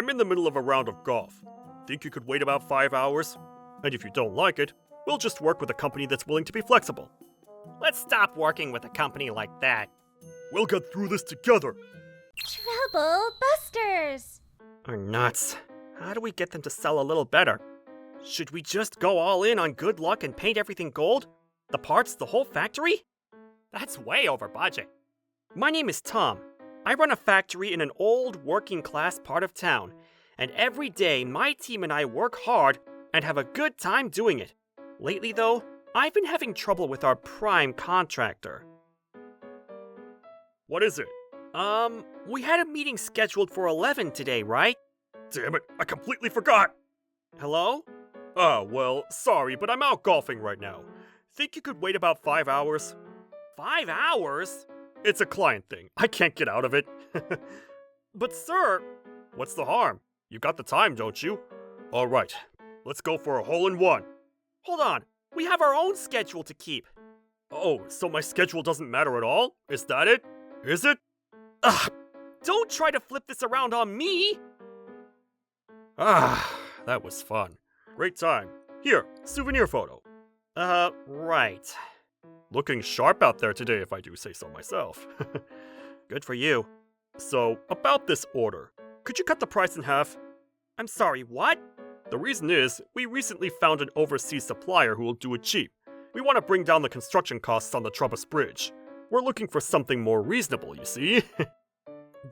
I'm in the middle of a round of golf. Think you could wait about 5 hours? And if you don't like it, we'll just work with a company that's willing to be flexible. Let's stop working with a company like that. We'll get through this together. Trouble Busters! Are nuts. How do we get them to sell a little better? Should we just go all in on good luck and paint everything gold? The parts, the whole factory? That's way over budget. My name is Tom. I run a factory in an old working class part of town, and every day my team and I work hard and have a good time doing it. Lately though, I've been having trouble with our prime contractor. What is it? We had a meeting scheduled for 11 today, right? Damn it, I completely forgot! Hello? Well, sorry, but I'm out golfing right now. Think you could wait about 5 hours? 5 hours? It's a client thing. I can't get out of it. But sir... What's the harm? You got the time, don't you? Alright, let's go for a hole-in-one. Hold on, we have our own schedule to keep. Oh, so my schedule doesn't matter at all? Is that it? Is it? Ugh! Don't try to flip this around on me! That was fun. Great time. Here, souvenir photo. Right. Looking sharp out there today, if I do say so myself. Good for you. So, about this order. Could you cut the price in half? I'm sorry, what? The reason is, we recently found an overseas supplier who will do it cheap. We want to bring down the construction costs on the Trubus Bridge. We're looking for something more reasonable, you see?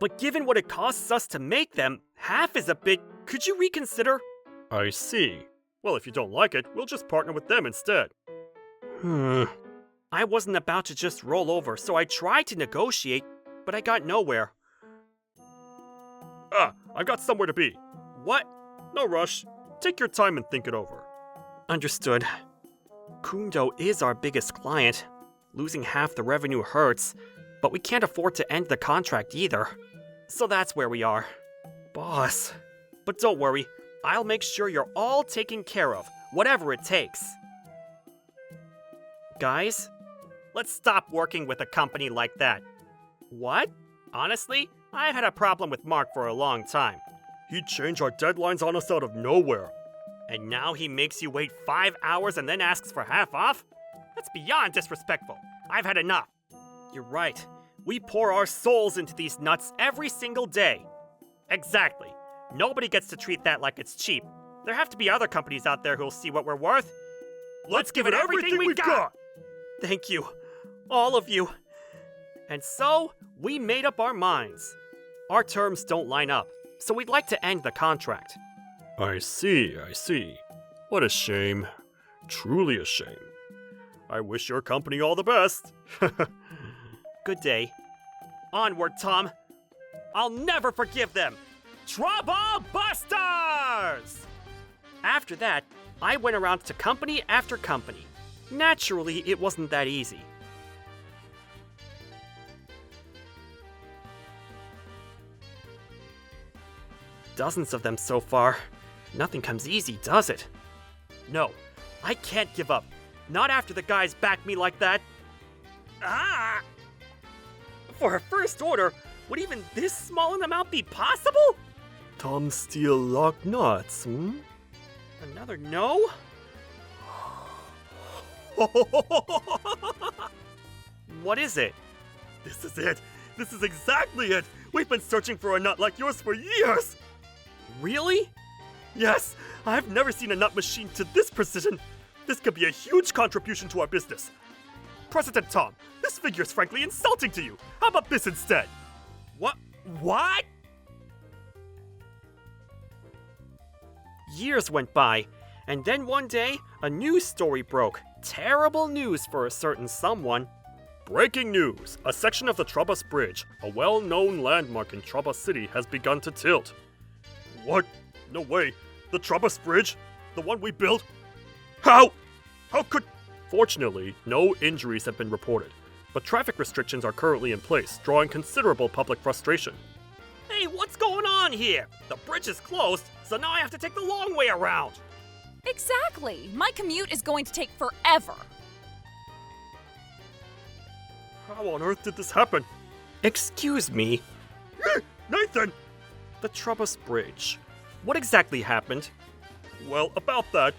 But given what it costs us to make them, half is a bit... Could you reconsider? I see. Well, if you don't like it, we'll just partner with them instead. I wasn't about to just roll over, so I tried to negotiate, but I got nowhere. I got somewhere to be. What? No rush. Take your time and think it over. Understood. Kundo is our biggest client. Losing half the revenue hurts, but we can't afford to end the contract either. So that's where we are. Boss. But don't worry, I'll make sure you're all taken care of, whatever it takes. Guys, let's stop working with a company like that. What? Honestly, I've had a problem with Mark for a long time. He'd change our deadlines on us out of nowhere. And now he makes you wait 5 hours and then asks for half off? That's beyond disrespectful. I've had enough. You're right. We pour our souls into these nuts every single day. Exactly. Nobody gets to treat that like it's cheap. There have to be other companies out there who'll see what we're worth. Let's give it everything we've got! Thank you. All of you. And so, we made up our minds. Our terms don't line up, so we'd like to end the contract. I see. What a shame. Truly a shame. I wish your company all the best. Good day. Onward, Tom. I'll never forgive them. Trouble Busters! After that, I went around to company after company. Naturally, it wasn't that easy. Dozens of them so far. Nothing comes easy, does it? No, I can't give up. Not after the guys back me like that. Ah! For a first order, would even this small an amount be possible? Tom Steele lock nuts, Another no? What is it? This is it. This is exactly it. We've been searching for a nut like yours for years. Really? Yes, I've never seen a nut machine to this precision. This could be a huge contribution to our business. President Tom, this figure is frankly insulting to you. How about this instead? What? Years went by, and then one day, a news story broke. Terrible news for a certain someone. Breaking news! A section of the Trubus Bridge, a well-known landmark in Trubus City, has begun to tilt. What? No way. The Trubus Bridge? The one we built? How? How could... Fortunately, no injuries have been reported, but traffic restrictions are currently in place, drawing considerable public frustration. Hey, what's going on here? The bridge is closed, so now I have to take the long way around. Exactly! My commute is going to take forever. How on earth did this happen? Excuse me. Nathan! The Trubus Bridge. What exactly happened? Well, about that,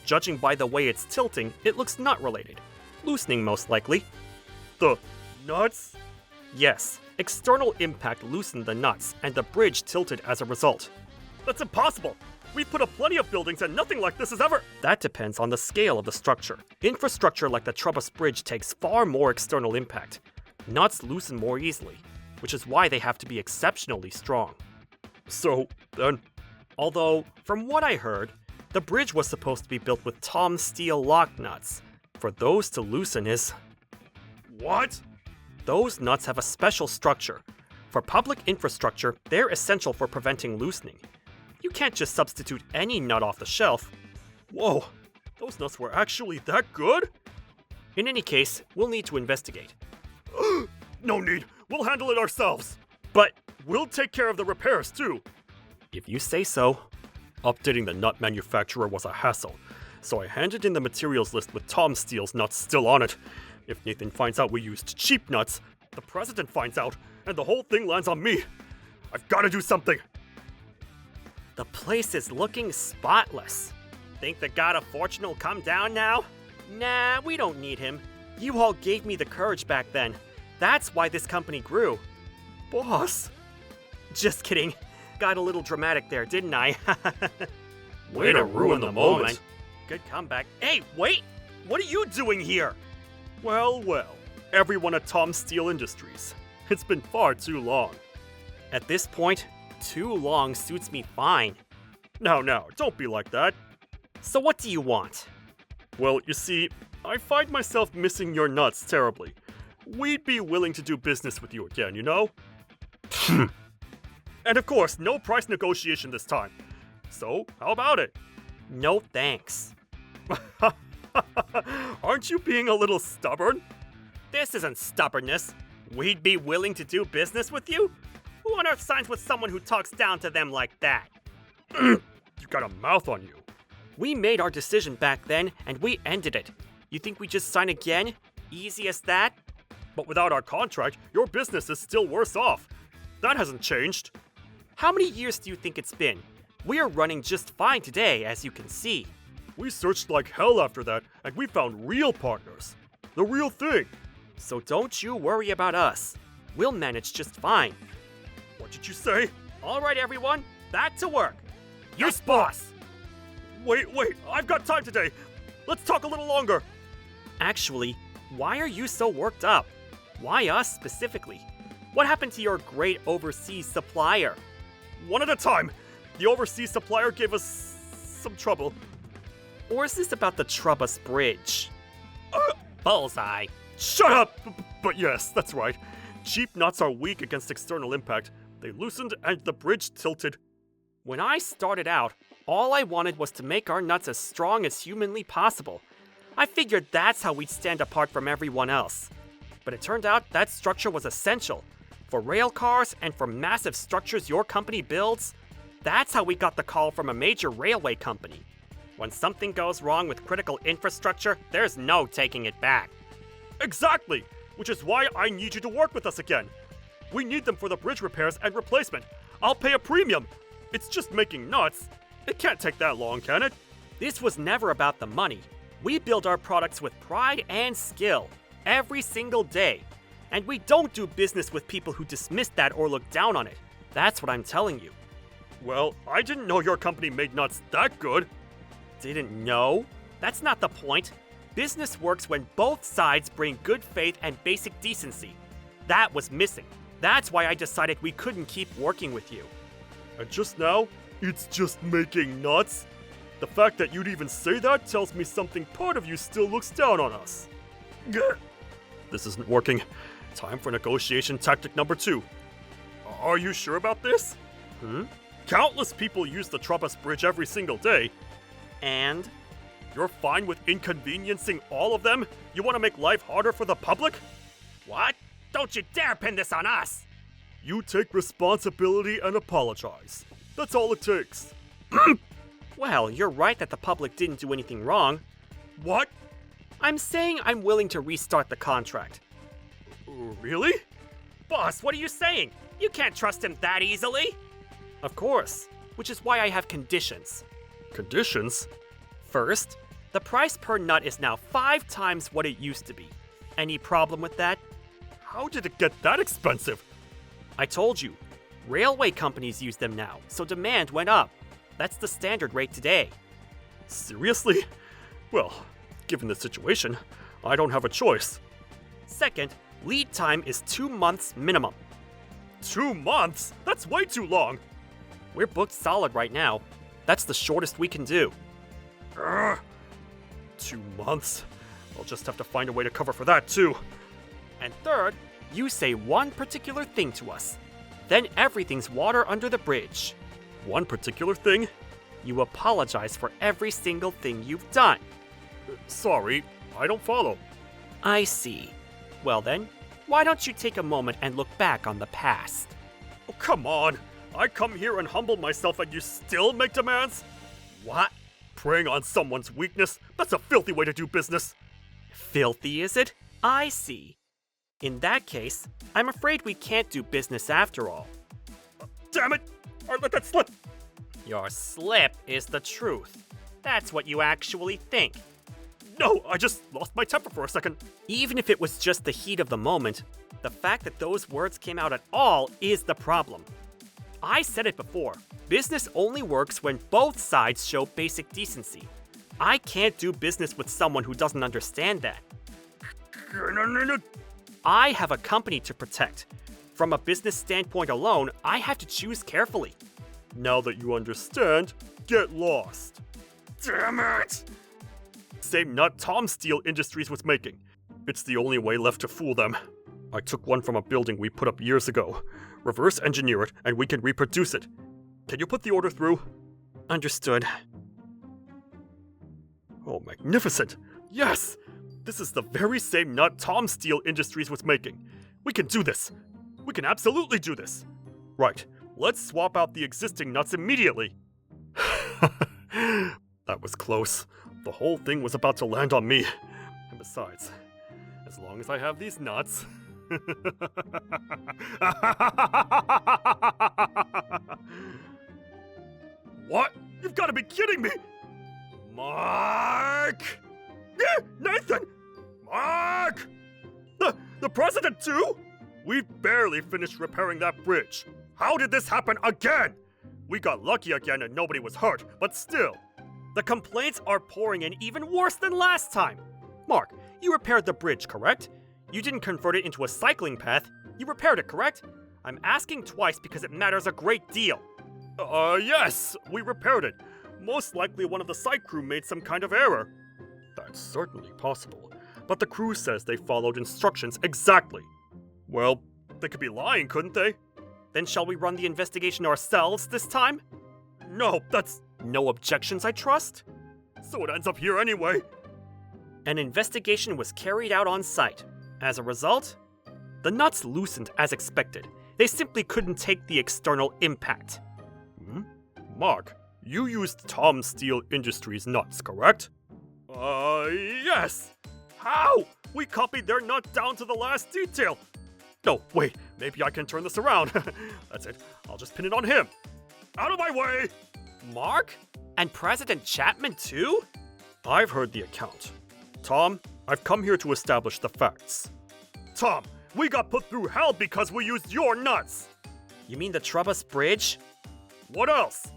Judging by the way it's tilting, it looks nut related. Loosening most likely. the nuts? Yes, external impact loosened the nuts, and the bridge tilted as a result. That's impossible! We've put up plenty of buildings and nothing like this has ever— That depends on the scale of the structure. Infrastructure like the Trubus Bridge takes far more external impact. Nuts loosen more easily, which is why they have to be exceptionally strong. So, then, Although, from what I heard, the bridge was supposed to be built with Tom steel lock nuts. For those to loosen is... what? Those nuts have a special structure. For public infrastructure, they're essential for preventing loosening. You can't just substitute any nut off the shelf. Whoa, those nuts were actually that good? In any case, we'll need to investigate. No need, we'll handle it ourselves. But We'll take care of the repairs too. if you say so, Updating the nut manufacturer was a hassle, so I handed in the materials list with Tom Steele's nuts still on it. If Nathan finds out we used cheap nuts, the president finds out, and the whole thing lands on me. I've got to do something. the place is looking spotless. Think the god of fortune will come down now? Nah, we don't need him. You all gave me the courage back then. That's why this company grew. Boss, Just kidding. Got a little dramatic there, didn't I? way to ruin the moment. Good comeback. Hey, wait! What are you doing here? Well, everyone at Tom Steel Industries. It's been far too long. At this point, too long suits me fine. Now, don't be like that. So what do you want? Well, you see, I find myself missing your nuts terribly. We'd be willing to do business with you again, you know? And of course, no price negotiation this time. So, how about it? No thanks. Aren't you being a little stubborn? This isn't stubbornness. We'd be willing to do business with you? Who on earth signs with someone who talks down to them like that? You got a mouth on you. We made our decision back then, and we ended it. You think we just sign again? Easy as that? But without our contract, your business is still worse off. That hasn't changed. How many years do you think it's been? We are running just fine today, as you can see. We searched like hell after that, and we found real partners. The real thing. So don't you worry about us. We'll manage just fine. What did you say? All right, everyone, back to work. Yes, boss! Wait, I've got time today. Let's talk a little longer. Actually, why are you so worked up? Why us specifically? What happened to your great overseas supplier? One at a time. The overseas supplier gave us some trouble. Or is this about the Trubus Bridge? Bullseye. Shut up! But yes, that's right. Cheap nuts are weak against external impact. They loosened and the bridge tilted. When I started out, all I wanted was to make our nuts as strong as humanly possible. I figured that's how we'd stand apart from everyone else. But it turned out that structure was essential. For rail cars and for massive structures your company builds, that's how we got the call from a major railway company. When something goes wrong with critical infrastructure, there's no taking it back. Exactly! Which is why I need you to work with us again. We need them for the bridge repairs and replacement. I'll pay a premium. It's just making nuts. It can't take that long, can it? This was never about the money. We build our products with pride and skill, every single day. And we don't do business with people who dismiss that or look down on it. That's what I'm telling you. Well, I didn't know your company made nuts that good. Didn't know? That's not the point. Business works when both sides bring good faith and basic decency. That was missing. That's why I decided we couldn't keep working with you. And just now, it's just making nuts? The fact that you'd even say that tells me something part of you still looks down on us. Gah. This isn't working. Time for negotiation tactic number 2. Are you sure about this? Countless people use the Trubus Bridge every single day. And? You're fine with inconveniencing all of them? You want to make life harder for the public? What? Don't you dare pin this on us! You take responsibility and apologize. That's all it takes. Well, you're right that the public didn't do anything wrong. What? I'm saying I'm willing to restart the contract. Really? Boss, what are you saying? You can't trust him that easily. Of course, which is why I have conditions. Conditions? First, the price per nut is now 5 times what it used to be. Any problem with that? How did it get that expensive? I told you, railway companies use them now, so demand went up. That's the standard rate today. Seriously? Well, given the situation, I don't have a choice. Second, lead time is 2 months minimum. 2 months? That's way too long! We're booked solid right now. That's the shortest we can do. Ugh. 2 months? I'll just have to find a way to cover for that too. And third, you say one particular thing to us. Then everything's water under the bridge. One particular thing? You apologize for every single thing you've done. Sorry, I don't follow. I see. Well then, why don't you take a moment and look back on the past? Oh, come on! I come here and humble myself and you still make demands? What? Preying on someone's weakness? That's a filthy way to do business. Filthy, is it? I see. In that case, I'm afraid we can't do business after all. Damn it! I let that slip! Your slip is the truth. That's what you actually think. No, I just lost my temper for a second. Even if it was just the heat of the moment, the fact that those words came out at all is the problem. I said it before, business only works when both sides show basic decency. I can't do business with someone who doesn't understand that. I have a company to protect. From a business standpoint alone, I have to choose carefully. Now that you understand, get lost. Damn it! Same nut Tom Steel Industries was making. It's the only way left to fool them. I took one from a building we put up years ago. Reverse engineer it, and we can reproduce it. Can you put the order through? Understood. Oh, magnificent! Yes! This is the very same nut Tom Steel Industries was making. We can do this. We can absolutely do this. Right, let's swap out the existing nuts immediately. That was close. The whole thing was about to land on me. And besides, as long as I have these nuts... What? You've got to be kidding me! Mark! Nathan! Mark! The president too? We barely finished repairing that bridge. How did this happen again? We got lucky again and nobody was hurt, but still. The complaints are pouring in even worse than last time. Mark, you repaired the bridge, correct? You didn't convert it into a cycling path. You repaired it, correct? I'm asking twice because it matters a great deal. Yes, we repaired it. Most likely one of the site crew made some kind of error. That's certainly possible, but the crew says they followed instructions exactly. Well, they could be lying, couldn't they? Then shall we run the investigation ourselves this time? No, that's... No objections, I trust? So it ends up here anyway. An investigation was carried out on site. As a result, the nuts loosened as expected. They simply couldn't take the external impact. Mark, you used Tom Steel Industries nuts, correct? Yes! How? We copied their nut down to the last detail. No, wait, maybe I can turn this around. That's it, I'll just pin it on him. Out of my way! Mark? And President Chapman too? I've heard the account. Tom, I've come here to establish the facts. Tom, we got put through hell because we used your nuts! You mean the Trubus Bridge? What else?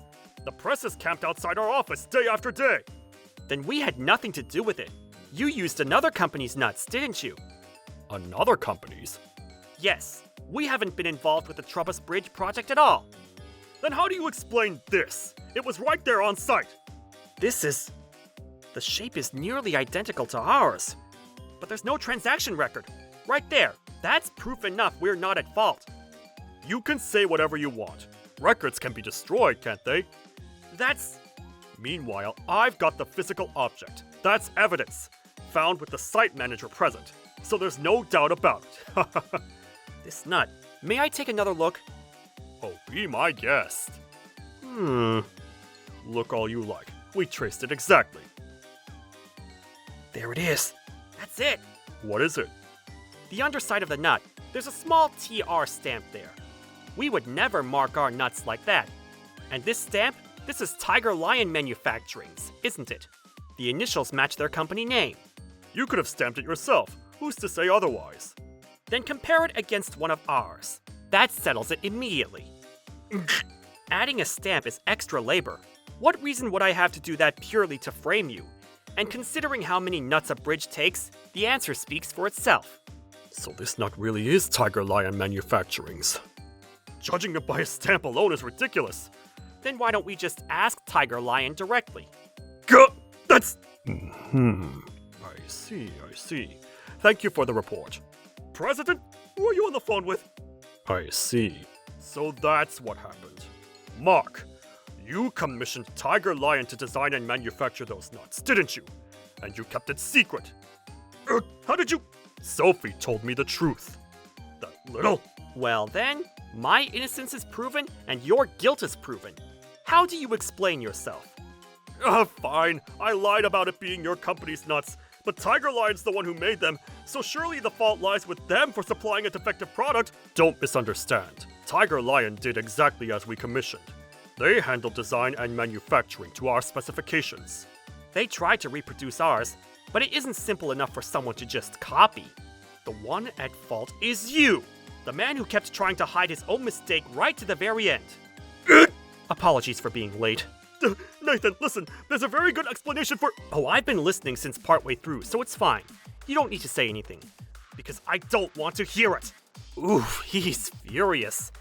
The press is camped outside our office day after day. Then we had nothing to do with it. You used another company's nuts, didn't you? Another company's? Yes. We haven't been involved with the Trubus Bridge project at all. Then how do you explain this? It was right there on site. The shape is nearly identical to ours. But there's no transaction record. Right there. That's proof enough we're not at fault. You can say whatever you want. Records can be destroyed, can't they? That's... Meanwhile, I've got the physical object. That's evidence. Found with the site manager present. So there's no doubt about it. This nut. May I take another look? Oh, be my guest. Look all you like. We traced it exactly. There it is. That's it. What is it? The underside of the nut. There's a small TR stamp there. We would never mark our nuts like that. And this stamp? This is Tiger Lion Manufacturing's, isn't it? The initials match their company name. You could have stamped it yourself. Who's to say otherwise? Then compare it against one of ours. That settles it immediately. Adding a stamp is extra labor. What reason would I have to do that purely to frame you? And considering how many nuts a bridge takes, the answer speaks for itself. So this nut really is Tiger Lion Manufacturing's. Judging it by a stamp alone is ridiculous. Then why don't we just ask Tiger Lion directly? Gah! That's... I see. Thank you for the report. President, who are you on the phone with? I see. So that's what happened. Mark, you commissioned Tiger Lion to design and manufacture those nuts, didn't you? And you kept it secret. How did you... Sophie told me the truth. That little... Well then, my innocence is proven and your guilt is proven. How do you explain yourself? Fine. I lied about it being your company's nuts. But Tiger Lion's the one who made them, so surely the fault lies with them for supplying a defective product. Don't misunderstand. Tiger Lion did exactly as we commissioned. They handled design and manufacturing to our specifications. They tried to reproduce ours, but it isn't simple enough for someone to just copy. The one at fault is you, the man who kept trying to hide his own mistake right to the very end. Apologies for being late. Nathan, listen, there's a very good explanation for... Oh, I've been listening since partway through, so it's fine. You don't need to say anything. Because I don't want to hear it. Oof, he's furious.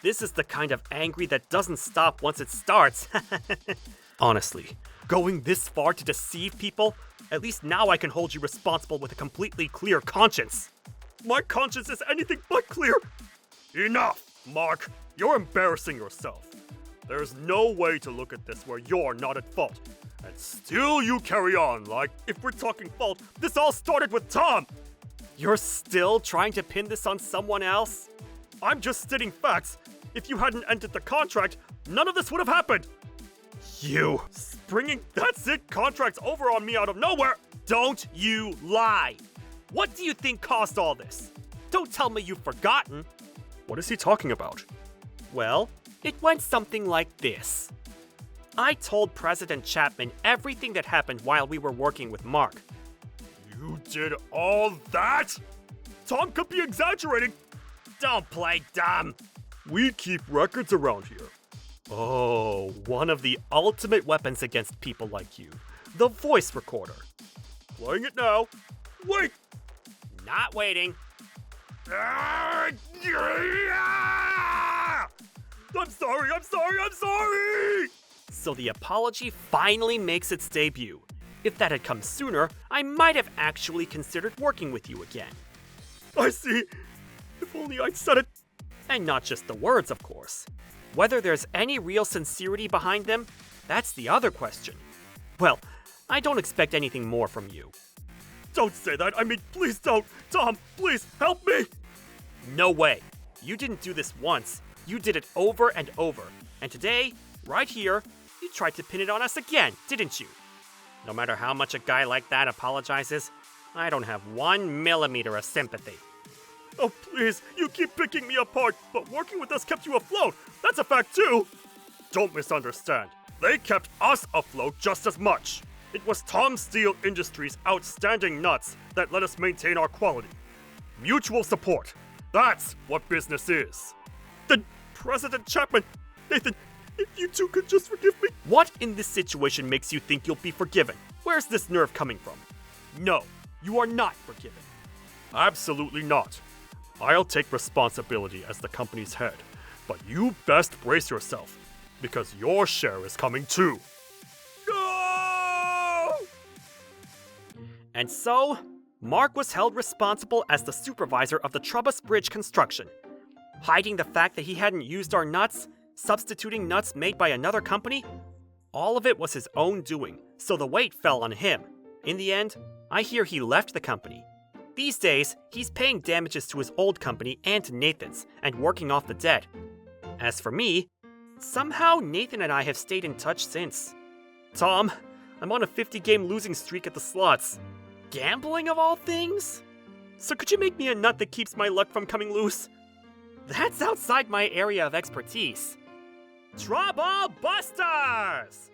This is the kind of angry that doesn't stop once it starts. Honestly, going this far to deceive people? At least now I can hold you responsible with a completely clear conscience. My conscience is anything but clear. Enough, Mark. You're embarrassing yourself. There's no way to look at this where you're not at fault. And still you carry on like, if we're talking fault, this all started with Tom. You're still trying to pin this on someone else? I'm just stating facts. If you hadn't ended the contract, none of this would have happened. You springing that's it contracts over on me out of nowhere. Don't you lie. What do you think caused all this? Don't tell me you've forgotten. What is he talking about? Well, it went something like this. I told President Chapman everything that happened while we were working with Mark. You did all that? Tom could be exaggerating. Don't play dumb. We keep records around here. Oh, one of the ultimate weapons against people like you. The voice recorder. Playing it now. Wait! Not waiting. I'm sorry! So the apology finally makes its debut. If that had come sooner, I might have actually considered working with you again. I see. If only I'd said it. And not just the words, of course. Whether there's any real sincerity behind them, that's the other question. Well, I don't expect anything more from you. Don't say that. I mean, please don't. Tom, please help me. No way. You didn't do this once. You did it over and over. And today, right here, you tried to pin it on us again, didn't you? No matter how much a guy like that apologizes, I don't have 1 millimeter of sympathy. Oh, please, you keep picking me apart, but working with us kept you afloat. That's a fact, too. Don't misunderstand. They kept us afloat just as much. It was Tom Steel Industries' outstanding nuts that let us maintain our quality. Mutual support. That's what business is. Then, President Chapman, Nathan, if you two could just forgive me. What in this situation makes you think you'll be forgiven? Where's this nerve coming from? No, you are not forgiven. Absolutely not. I'll take responsibility as the company's head, but you best brace yourself, because your share is coming too. No! And so, Mark was held responsible as the supervisor of the Trubus Bridge construction. Hiding the fact that he hadn't used our nuts, substituting nuts made by another company, all of it was his own doing, so the weight fell on him. In the end, I hear he left the company. These days, he's paying damages to his old company and to Nathan's, and working off the debt. As for me, somehow Nathan and I have stayed in touch since. Tom, I'm on a 50-game losing streak at the slots. Gambling of all things? So could you make me a nut that keeps my luck from coming loose? That's outside my area of expertise. Trouble Busters!